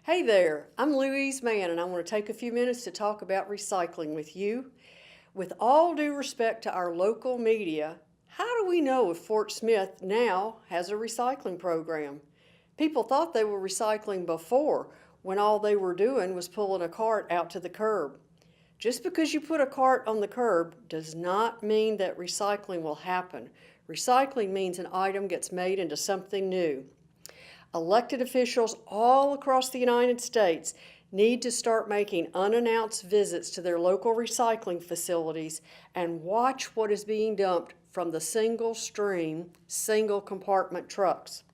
Hey there, I'm Louise Mann, and I want to take a few minutes to talk about recycling with you. With all due respect to our local media, how do we know if Fort Smith now has a recycling program? People thought they were recycling before, when all they were doing was pulling a cart out to the curb. Just because you put a cart on the curb does not mean that recycling will happen. Recycling means an item gets made into something new. Elected officials all across the United States need to start making unannounced visits to their local recycling facilities and watch what is being dumped from the single stream, single compartment trucks.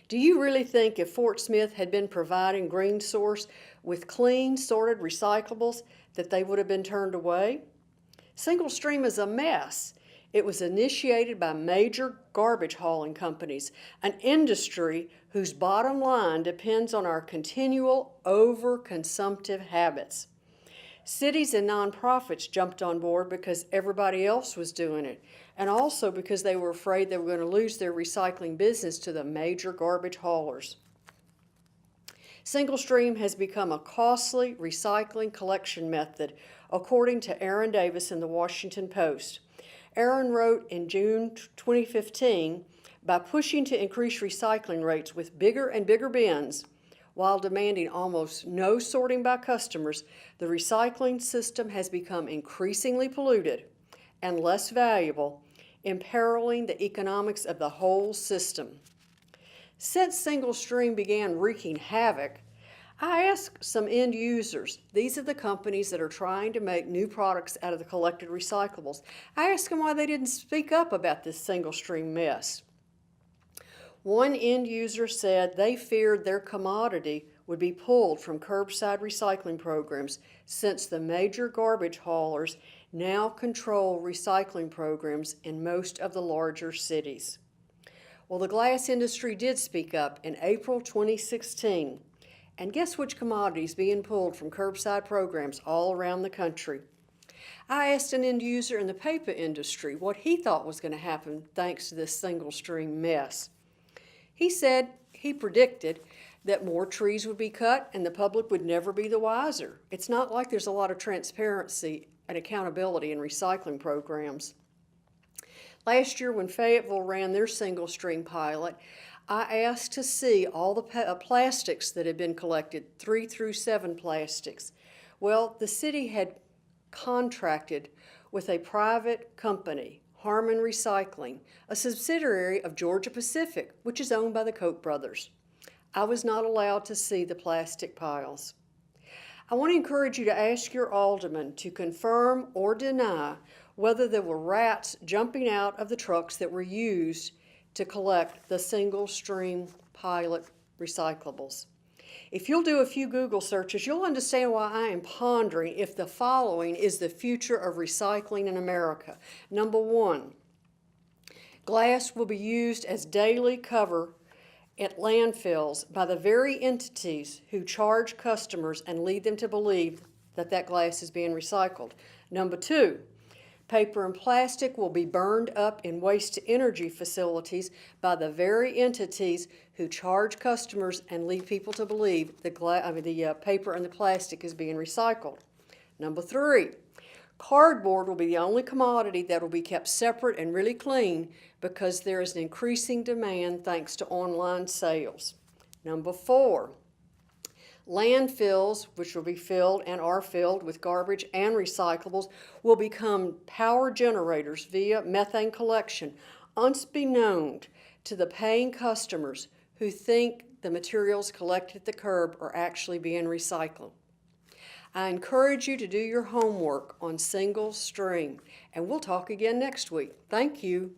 Do you really think if Fort Smith had been providing Green Source with clean, sorted recyclables that they would have been turned away? Single stream is a mess. It was initiated by major garbage hauling companies, an industry whose bottom line depends on our continual over-consumptive habits. Cities and nonprofits jumped on board because everybody else was doing it, and also because they were afraid they were going to lose their recycling business to the major garbage haulers. Single stream has become a costly recycling collection method, according to Aaron Davis in the Washington Post. Aaron wrote in June 2015, by pushing to increase recycling rates with bigger and bigger bins, while demanding almost no sorting by customers, the recycling system has become increasingly polluted and less valuable, imperiling the economics of the whole system. Since single stream began wreaking havoc, I asked some end users, these are the companies that are trying to make new products out of the collected recyclables. I asked them why they didn't speak up about this single stream mess. One end user said they feared their commodity would be pulled from curbside recycling programs since the major garbage haulers now control recycling programs in most of the larger cities. Well, the glass industry did speak up in April 2016. And guess which commodity is being pulled from curbside programs all around the country? I asked an end user in the paper industry what he thought was going to happen thanks to this single stream mess. He said he predicted that more trees would be cut and the public would never be the wiser. It's not like there's a lot of transparency and accountability in recycling programs. Last year when Fayetteville ran their single stream pilot, I asked to see all the plastics that had been collected, 3 through 7 plastics. Well, the city had contracted with a private company, Harmon Recycling, a subsidiary of Georgia Pacific, which is owned by the Koch brothers. I was not allowed to see the plastic piles. I want to encourage you to ask your alderman to confirm or deny whether there were rats jumping out of the trucks that were used to collect the single stream pilot recyclables. If you'll do a few Google searches, you'll understand why I am pondering if the following is the future of recycling in America. Number one, glass will be used as daily cover at landfills by the very entities who charge customers and lead them to believe that that glass is being recycled. Number two, paper and plastic will be burned up in waste-to-energy facilities by the very entities who charge customers and lead people to believe the paper and the plastic is being recycled. Number three, cardboard will be the only commodity that will be kept separate and really clean because there is an increasing demand thanks to online sales. Number four, landfills, which will be filled and are filled with garbage and recyclables, will become power generators via methane collection, unbeknown to the paying customers who think the materials collected at the curb are actually being recycled. I encourage you to do your homework on single stream, and we'll talk again next week. Thank you.